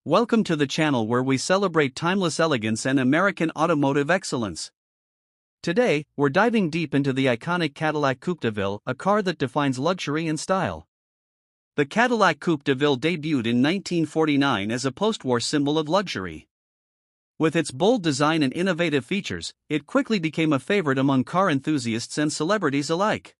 Welcome to the channel where we celebrate timeless elegance and American automotive excellence. Today, we're diving deep into the iconic Cadillac Coupe DeVille, a car that defines luxury and style. The Cadillac Coupe DeVille debuted in 1949 as a post-war symbol of luxury. With its bold design and innovative features, it quickly became a favorite among car enthusiasts and celebrities alike.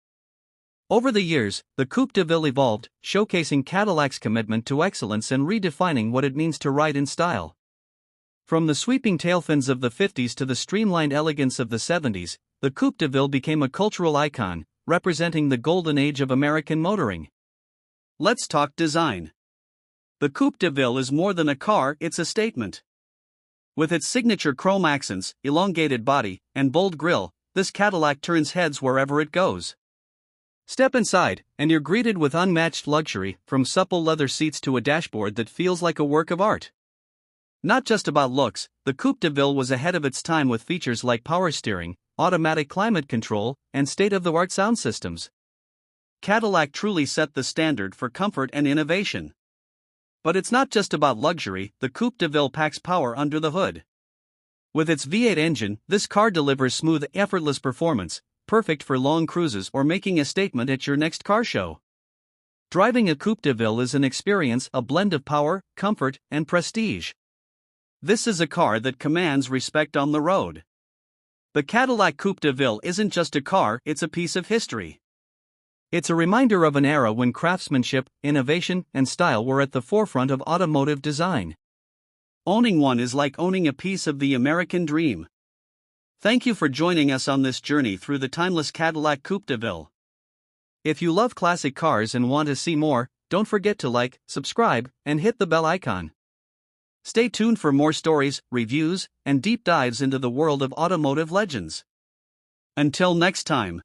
Over the years, the Coupe DeVille evolved, showcasing Cadillac's commitment to excellence and redefining what it means to ride in style. From the sweeping tailfins of the 50s to the streamlined elegance of the 70s, the Coupe DeVille became a cultural icon, representing the golden age of American motoring. Let's talk design. The Coupe DeVille is more than a car, it's a statement. With its signature chrome accents, elongated body, and bold grille, this Cadillac turns heads wherever it goes. Step inside, and you're greeted with unmatched luxury, from supple leather seats to a dashboard that feels like a work of art. Not just about looks, the Coupe DeVille was ahead of its time with features like power steering, automatic climate control, and state-of-the-art sound systems. Cadillac truly set the standard for comfort and innovation. But it's not just about luxury, the Coupe DeVille packs power under the hood. With its V8 engine, this car delivers smooth, effortless performance, perfect for long cruises or making a statement at your next car show. Driving a Coupe DeVille is an experience, a blend of power, comfort, and prestige. This is a car that commands respect on the road. The Cadillac Coupe DeVille isn't just a car, it's a piece of history. It's a reminder of an era when craftsmanship, innovation, and style were at the forefront of automotive design. Owning one is like owning a piece of the American dream. Thank you for joining us on this journey through the timeless Cadillac Coupe DeVille. If you love classic cars and want to see more, don't forget to like, subscribe, and hit the bell icon. Stay tuned for more stories, reviews, and deep dives into the world of automotive legends. Until next time.